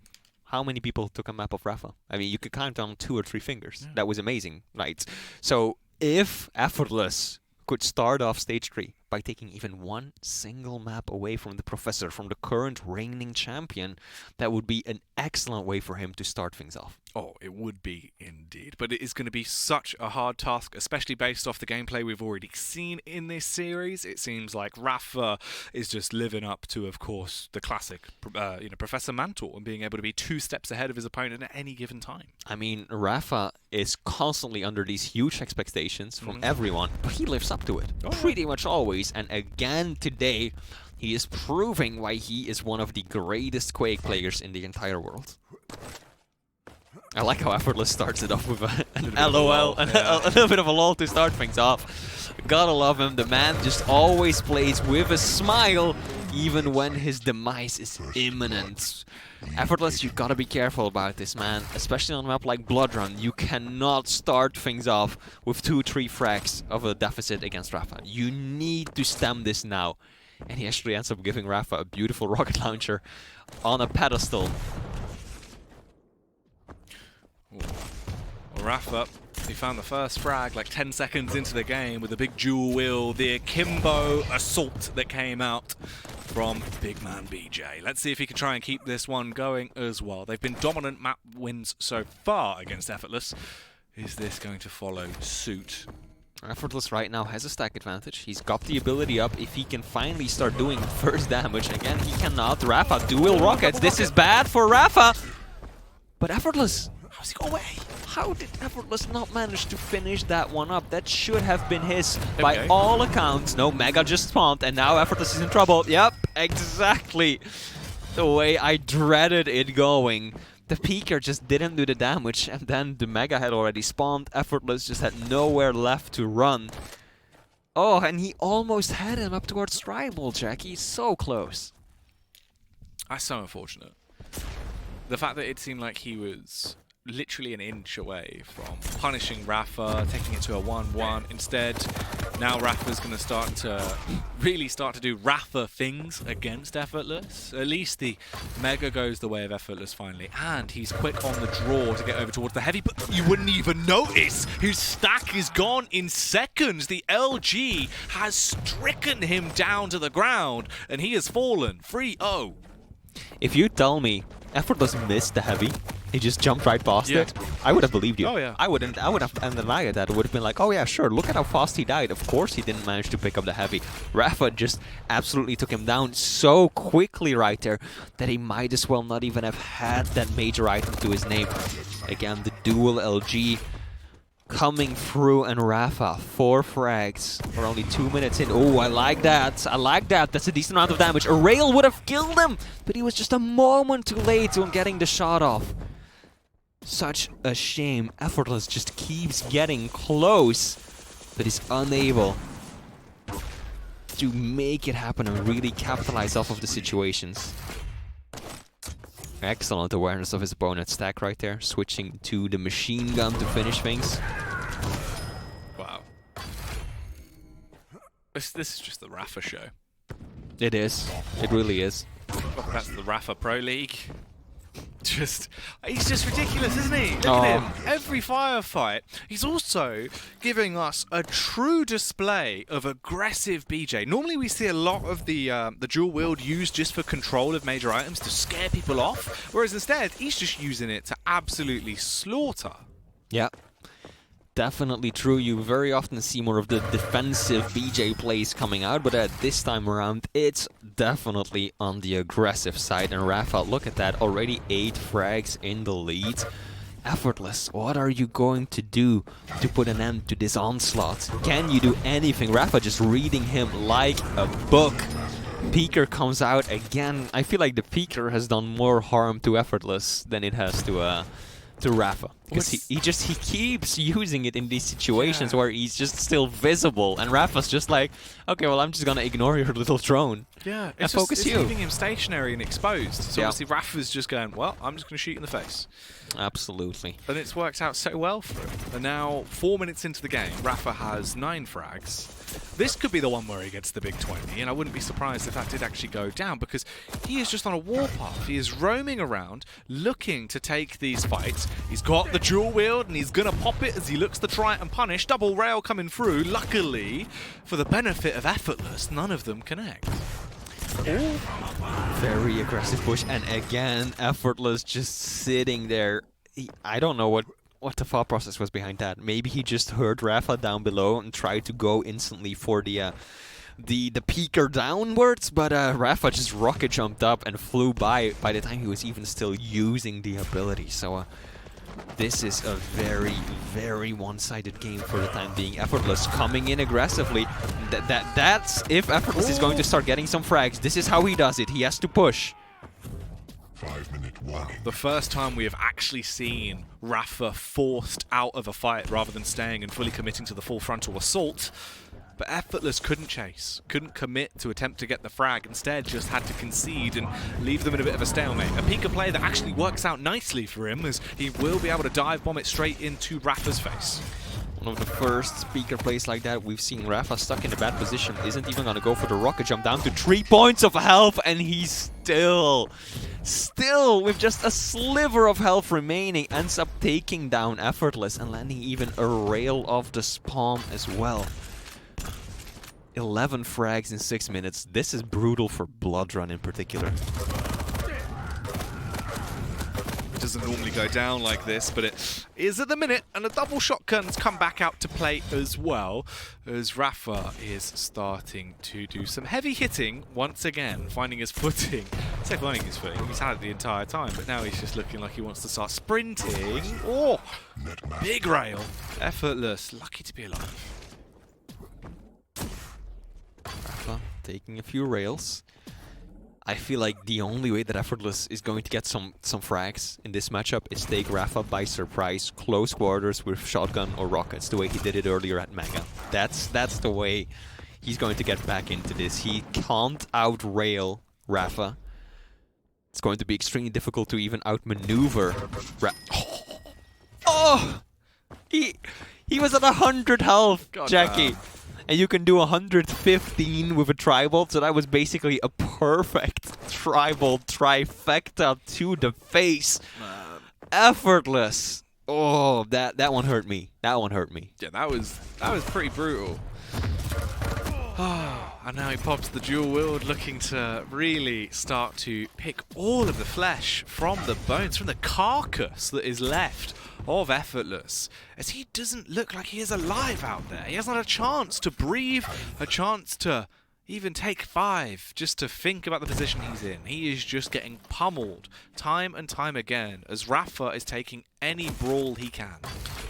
how many people took a map of Rapha? I mean, you could count on 2 or 3 fingers. Yeah. That was amazing, right? So if Effortless could start off Stage 3 by taking even one single map away from the Professor, from the current reigning champion, that would be an excellent way for him to start things off. Oh, it would be indeed. But it is going to be such a hard task, especially based off the gameplay we've already seen in this series. It seems like Rapha is just living up to, of course, the classic Professor Mantle, and being able to be 2 steps ahead of his opponent at any given time. I mean, Rapha is constantly under these huge expectations from everyone, but he lives up to it pretty much always. And again today, he is proving why he is one of the greatest Quake players in the entire world. I like how Effortless starts it off with an LOL, a little bit of a lull to start things off. Gotta love him. The man just always plays with a smile, even when his demise is imminent. Effortless, you gotta be careful about this, man. Especially on a map like Blood Run, you cannot start things off with 2-3 frags of a deficit against Rapha. You need to stem this now. And he actually ends up giving Rapha a beautiful rocket launcher on a pedestal. Well, Rapha, he found the first frag like 10 seconds into the game with a big dual wheel, the akimbo assault that came out from big man BJ. Let's see if he can try and keep this one going as well. They've been dominant map wins so far against Effortless. Is this going to follow suit? Effortless right now has a stack advantage. He's got the ability up if he can finally start doing first damage. Again, he cannot. Rapha, dual rockets. This is bad for Rapha. But Effortless, How's he got away? how did Effortless not manage to finish that one up? That should have been his by all accounts. No, Mega just spawned and now Effortless is in trouble. Yep, exactly the way I dreaded it going. The Peeker just didn't do the damage, and then the Mega had already spawned. Effortless just had nowhere left to run. Oh, and he almost had him up towards Tribal, Jack. He's so close. That's so unfortunate. The fact that it seemed like he was literally an inch away from punishing Rapha, taking it to a 1-1. Instead, now Rapha's going to really start to do Rapha things against Effortless. At least the Mega goes the way of Effortless finally, and he's quick on the draw to get over towards the heavy, but you wouldn't even notice. His stack is gone in seconds. The LG has stricken him down to the ground, and he has fallen 3-0. If you tell me Effortless missed the heavy, he just jumped right past it, I would have believed you. Oh, yeah. I would have denied that. It would have been like, oh yeah, sure, look at how fast he died. Of course he didn't manage to pick up the heavy. Rapha just absolutely took him down so quickly right there that he might as well not even have had that major item to his name. Again, the dual LG coming through, and Rapha, 4 frags. We're only 2 minutes in. Oh, I like that. I like that. That's a decent amount of damage. A rail would have killed him, but he was just a moment too late on getting the shot off. Such a shame. Effortless just keeps getting close, but is unable to make it happen and really capitalize off of the situations. Excellent awareness of his opponent's stack right there, switching to the machine gun to finish things. Wow. This is just the Rapha show. It is. It really is. Welcome back to the Rapha Pro League. He's just ridiculous, isn't he? Look Oh. at him. Every firefight. He's also giving us a true display of aggressive BJ. Normally we see a lot of the dual wield used just for control of major items to scare people off, whereas instead he's just using it to absolutely slaughter. Yeah. Definitely true. You very often see more of the defensive BJ plays coming out, but at this time around, it's definitely on the aggressive side. And Rapha, look at that, already 8 frags in the lead. Effortless, what are you going to do to put an end to this onslaught? Can you do anything? Rapha just reading him like a book. Peeker comes out again. I feel like the Peeker has done more harm to Effortless than it has to Rapha, because he keeps using it in these situations where he's just still visible, and Rapha's just like, okay, well, I'm just gonna ignore your little drone. Yeah, and focus you. Leaving him stationary and exposed. So obviously Rapha's just going, well, I'm just gonna shoot you in the face. Absolutely. And it's worked out so well for him. And now, 4 minutes into the game, Rapha has 9 frags. This could be the one where he gets the big 20, and I wouldn't be surprised if that did actually go down, because he is just on a warpath. He is roaming around, looking to take these fights. He's got the dual wield, and he's going to pop it as he looks to try and punish. Double rail coming through. Luckily, for the benefit of Effortless, none of them connect. Ooh. Very aggressive push, and again, Effortless just sitting there. I don't know what the thought process was behind that. Maybe he just heard Rapha down below and tried to go instantly for the peeker downwards, but Rapha just rocket jumped up and flew by the time he was even still using the ability. So this is a very, very one-sided game for the time being. Effortless coming in aggressively. That's if Effortless is going to start getting some frags. This is how he does it. He has to push. 5-minute warning. The first time we have actually seen Rapha forced out of a fight rather than staying and fully committing to the full frontal assault. But Effortless couldn't chase, couldn't commit to attempt to get the frag, instead just had to concede and leave them in a bit of a stalemate. A Pika play that actually works out nicely for him, as he will be able to dive bomb it straight into Rapha's face. One of the first speaker plays like that we've seen. Rapha stuck in a bad position. Isn't even gonna go for the rocket jump, down to 3 points of health, and he's still with just a sliver of health remaining, ends up taking down Effortless and landing even a rail off the spawn as well. 11 frags in 6 minutes. This is brutal for Bloodrun in particular. It doesn't normally go down like this, but it is at the minute, and a double shotgun's come back out to play as well, as Rapha is starting to do some heavy hitting once again, finding his footing. I say finding his footing, he's had it the entire time, but now he's just looking like he wants to start sprinting. Oh, big rail. Effortless, lucky to be alive. Rapha taking a few rails. I feel like the only way that Effortless is going to get some frags in this matchup is take Rapha by surprise, close quarters with shotgun or rockets, the way he did it earlier at Mega. That's the way he's going to get back into this. He can't out-rail Rapha. It's going to be extremely difficult to even outmaneuver Oh! He was at 100 health, God Jackie. damn. And you can do 115 with a tribal, so that was basically a perfect tribal trifecta to the face. Man. Effortless. Oh, that one hurt me. That one hurt me. Yeah, that was pretty brutal. Oh, and now he pops the dual wield, looking to really start to pick all of the flesh from the bones, from the carcass that is left of Effortless, as he doesn't look like he is alive out there. He hasn't had a chance to breathe, a chance to even take 5, just to think about the position he's in. He is just getting pummeled time and time again, as Rapha is taking any brawl he can.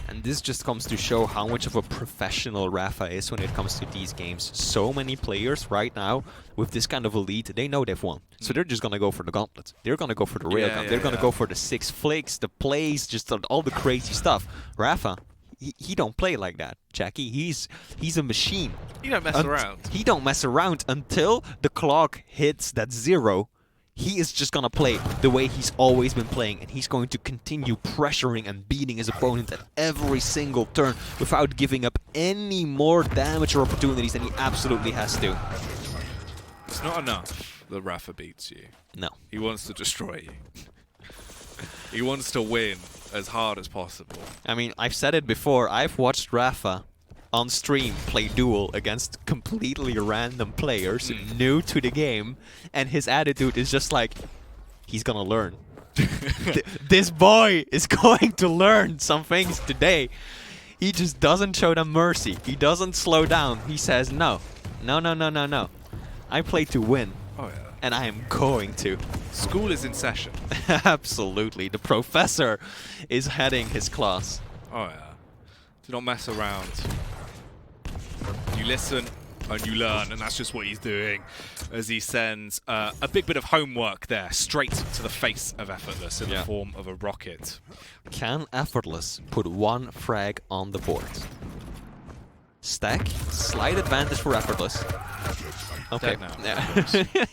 And this just comes to show how much of a professional Rapha is when it comes to these games. So many players right now with this kind of a lead, they know they've won. So they're just going to go for the gauntlet. They're going to go for the railgun. They're going to go for the 6 flicks, the plays, just all the crazy stuff. Rapha, he don't play like that, Jackie. He's a machine. You don't mess around. He don't mess around until the clock hits that 0. He is just gonna play the way he's always been playing, and he's going to continue pressuring and beating his opponent at every single turn without giving up any more damage or opportunities than he absolutely has to. It's not enough that Rapha beats you. No. He wants to destroy you. He wants to win as hard as possible. I mean, I've said it before, I've watched Rapha on stream play duel against completely random players new to the game, and his attitude is just like, he's gonna learn. This boy is going to learn some things today. He just doesn't show them mercy. He doesn't slow down. He says, no. I play to win. Oh yeah. And I am going to. School is in session. Absolutely. The professor is heading his class. Oh yeah. Do not mess around. You listen and you learn, and that's just what he's doing as he sends a big bit of homework there straight to the face of Effortless in the form of a rocket. Can Effortless put 1 frag on the board? Stack, slight advantage for Effortless. Okay. Yeah.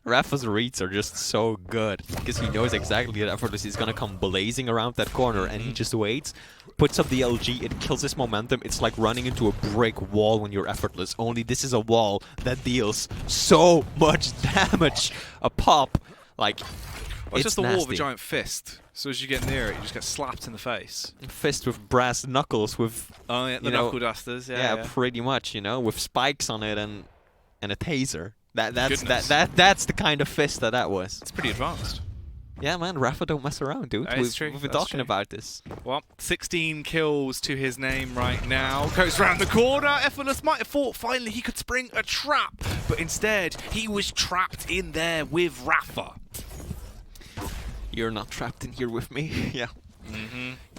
Rapha's reads are just so good because he knows exactly that Effortless is gonna come blazing around that corner, and he just waits, puts up the LG, it kills his momentum. It's like running into a brick wall when you're Effortless, only this is a wall that deals so much damage a pop. Like, It's just the wall of a nasty. giant fist. So as you get near it, you just get slapped in the face. Fist with brass knuckles with Oh yeah, the knuckle dusters. Yeah. pretty much, you know, with spikes on it and a taser. That's Goodness. that's the kind of fist that was. It's pretty advanced. Yeah, man, Rapha don't mess around, dude. That is true, We've been that's talking true. about this. Well, 16 kills to his name right now. Goes round the corner. Effortless might have thought finally he could spring a trap, but instead he was trapped in there with Rapha. You're not trapped in here with me. Yeah.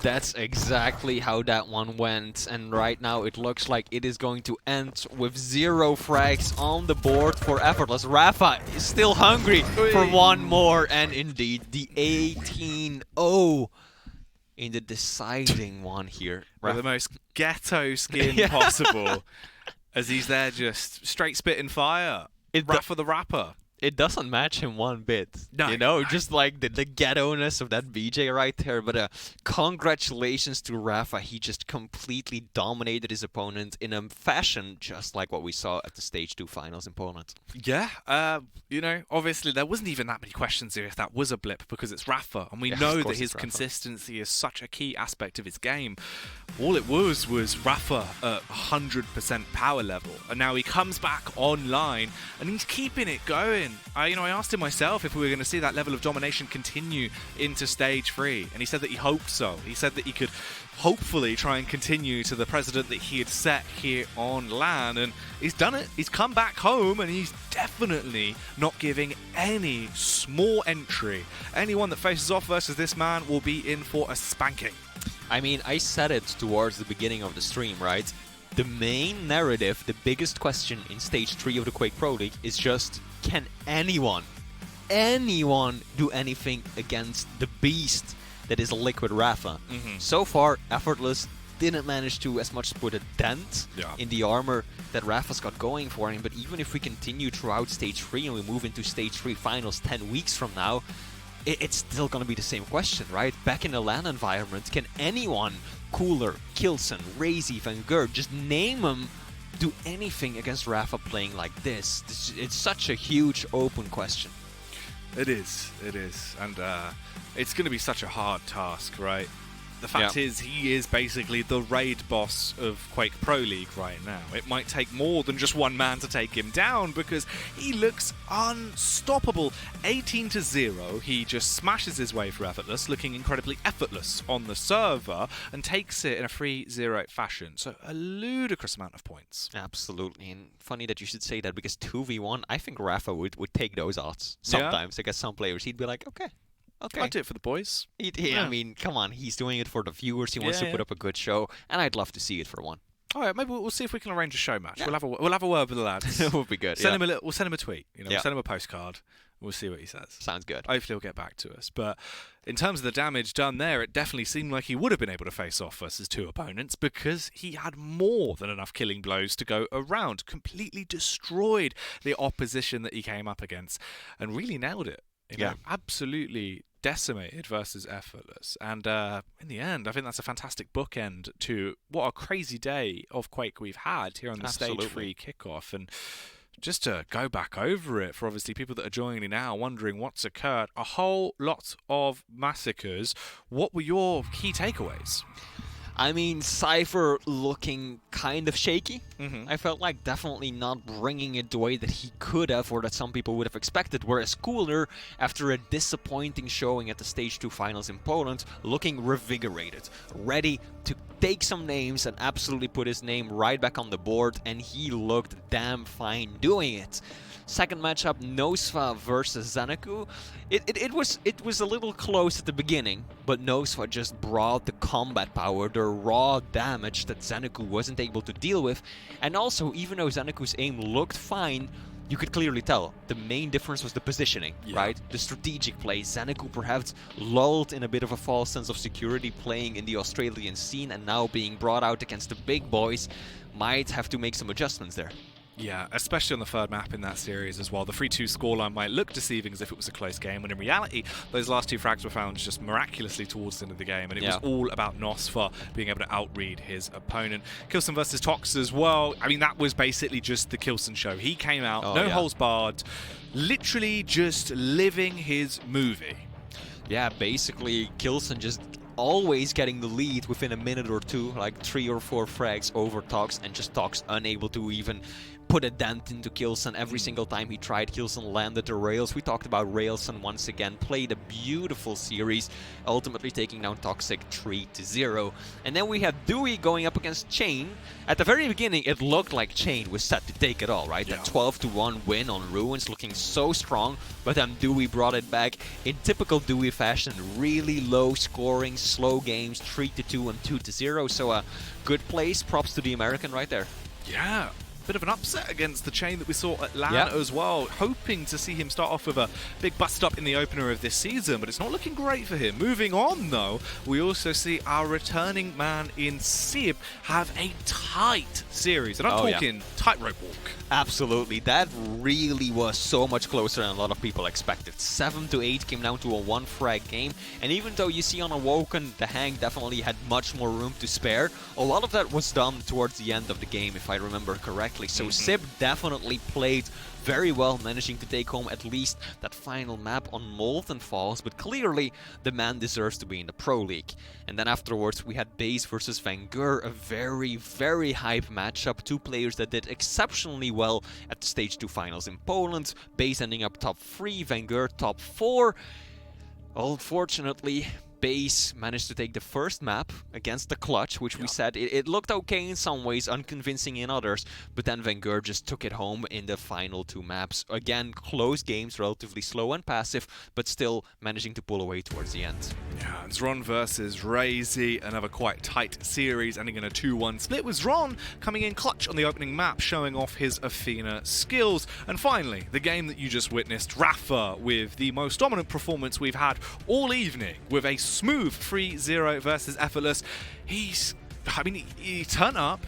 That's exactly how that one went, and right now it looks like it is going to end with 0 frags on the board for Effortless. Rapha is still hungry for one more, and indeed the 18-0 in the deciding one here. With the most ghetto skin possible, as he's there just straight spitting fire. Rapha the Rapper. it doesn't match him one bit. No, you know, no. just like the ghetto-ness of that BJ right there. But congratulations to Rapha. He just completely dominated his opponent in a fashion just like what we saw at the Stage 2 finals in Poland. Yeah, you know, obviously there wasn't even that many questions here if that was a blip because it's Rapha, and we Yeah, of know that course his it's Rapha. consistency is such a key aspect of his game. All it was Rapha at 100% power level, and now he comes back online and he's keeping it going. I asked him myself if we were going to see that level of domination continue into Stage 3, and he said that he hoped so. He said that he could hopefully try and continue to the precedent that he had set here on LAN, and he's done it. He's come back home, and he's definitely not giving any small entry. Anyone that faces off versus this man will be in for a spanking. I mean, I said it towards the beginning of the stream, right? The main narrative, the biggest question in Stage 3 of the Quake Pro League is just, can anyone do anything against the beast that is Liquid Rapha? So far, Effortless didn't manage to as much put a dent in the armor that Rapha's got going for him, but even if we continue throughout Stage 3 and we move into Stage 3 finals 10 weeks from now, it's still going to be the same question, right? Back in the LAN environment, can anyone, Cooler, Kilson, Razy, Van Gerd, just name them, do anything against Rapha playing like this? It's such a huge open question. It is, and it's going to be such a hard task, right? The fact is, he is basically the raid boss of Quake Pro League right now. It might take more than just one man to take him down because he looks unstoppable. 18-0, he just smashes his way through Effortless, looking incredibly effortless on the server, and takes it in a 3-0 fashion. So a ludicrous amount of points. Absolutely, and funny that you should say that because 2v1, I think Rapha would take those odds. Sometimes against some players, he'd be like, okay. I'd do it for the boys. I mean, come on, he's doing it for the viewers. He wants to put up a good show, and I'd love to see it for one. All right, maybe we'll see if we can arrange a show match. We'll have a word with the lads. It would be good. We'll send him a tweet. We'll send him a postcard. We'll see what he says. Sounds good. Hopefully he'll get back to us. But in terms of the damage done there, it definitely seemed like he would have been able to face off versus two opponents because he had more than enough killing blows to go around. Completely destroyed the opposition that he came up against and really nailed it. Absolutely decimated versus Effortless. And in the end, I think that's a fantastic bookend to what a crazy day of Quake we've had here on the Stage 3 kickoff. And just to go back over it for obviously people that are joining now wondering what's occurred, a whole lot of massacres. What were your key takeaways? I mean, Cypher looking kind of shaky. I felt like definitely not bringing it the way that he could have or that some people would have expected. Whereas Cooler, after a disappointing showing at the Stage 2 finals in Poland, looking revigorated, ready to take some names and absolutely put his name right back on the board, and he looked damn fine doing it. Second matchup, Nosfa versus Xanaku. It was a little close at the beginning, but Nosfa just brought the combat power, the raw damage that Xanaku wasn't able to deal with. And also, even though Xanaku's aim looked fine, you could clearly tell the main difference was the positioning, right? The strategic play. Xanaku perhaps lulled in a bit of a false sense of security playing in the Australian scene, and now being brought out against the big boys might have to make some adjustments there. Yeah, especially on the third map in that series as well. The 3-2 scoreline might look deceiving as if it was a close game, when in reality, those last two frags were found just miraculously towards the end of the game, and it was all about Nosfa being able to outread his opponent. Kilson versus Tox as well. I mean, that was basically just the Kilson show. He came out, no holes barred, literally just living his movie. Yeah, basically, Kilson just always getting the lead within a minute or two, like 3 or 4 frags over Tox, and just Tox unable to even put a dent into Kilson. Every single time he tried, Kilson landed the rails. We talked about Railson once again, played a beautiful series, ultimately taking down Toxic 3-0. And then we had Dewey going up against Chain. At the very beginning, it looked like Chain was set to take it all, right? That 12-1 win on Ruins looking so strong, but then Dewey brought it back in typical Dewey fashion. Really low scoring, slow games, 3-2 and 2-0. So a good place. Props to the American right there. Yeah. bit of an upset against the chain that we saw at LAN Yeah. as well, hoping to see him start off with a big bust-up in the opener of this season, but it's not looking great for him. Moving on, though, we also see our returning man in Sib have a tight series, and I'm talking tightrope walk. Absolutely. That really was so much closer than a lot of people expected. 7-8 came down to a 1-frag game, and even though you see on Awoken, the Hang definitely had much more room to spare, a lot of that was done towards the end of the game, if I remember correctly. So Sib definitely played very well, managing to take home at least that final map on Molten Falls, but clearly the man deserves to be in the Pro League. And then afterwards we had Base versus Vangur, a very, very hype matchup. Two players that did exceptionally well at the Stage 2 finals in Poland. Base ending up top 3, Vangur top 4. Unfortunately, Base managed to take the first map against the Clutch, which we said it looked okay in some ways, unconvincing in others, but then Vangur just took it home in the final 2 maps. Again, close games, relatively slow and passive, but still managing to pull away towards the end. Yeah, and Zron versus Razy, another quite tight series, ending in a 2-1 split, with Zron coming in clutch on the opening map, showing off his Athena skills. And finally, the game that you just witnessed, Rapha, with the most dominant performance we've had all evening, with a smooth 3-0 versus Effortless. He turned up,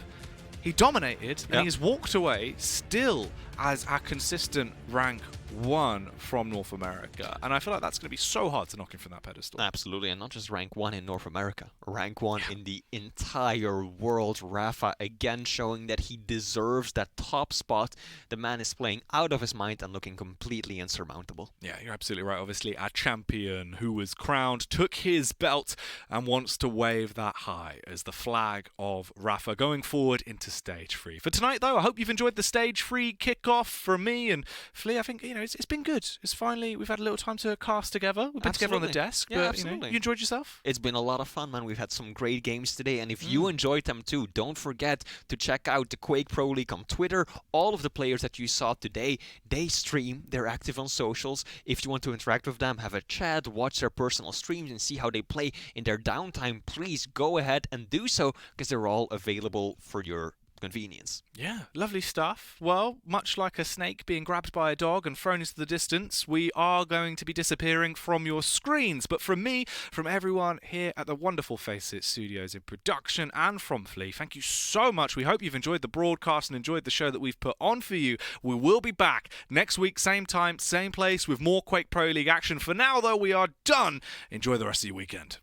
he dominated, and he's walked away still as a consistent rank 1 from North America. And I feel like that's going to be so hard to knock him from that pedestal. Absolutely, and not just rank 1 in North America, rank 1 in the entire world. Rapha again showing that he deserves that top spot. The man is playing out of his mind and looking completely insurmountable. Yeah, you're absolutely right. Obviously, a champion who was crowned, took his belt, and wants to wave that high as the flag of Rapha going forward into Stage 3. For tonight, though, I hope you've enjoyed the Stage 3 kickoff from me and Flea. I think, it's been good. It's finally, we've had a little time to cast together. We've been together on the desk, Yeah, but absolutely. you enjoyed yourself? It's been a lot of fun, man. We've had some great games today, and if you enjoyed them too, don't forget to check out the Quake Pro League on Twitter. All of the players that you saw today, they stream, they're active on socials. If you want to interact with them, have a chat, watch their personal streams, and see how they play in their downtime, please go ahead and do so, because they're all available for your convenience. Yeah, lovely stuff. Well, much like a snake being grabbed by a dog and thrown into the distance, we are going to be disappearing from your screens. But from me, from everyone here at the wonderful Face It Studios in production, and from Flea, thank you so much. We hope you've enjoyed the broadcast and enjoyed the show that we've put on for you. We will be back next week, same time, same place, with more Quake Pro League action. For now, though, we are done. Enjoy the rest of your weekend.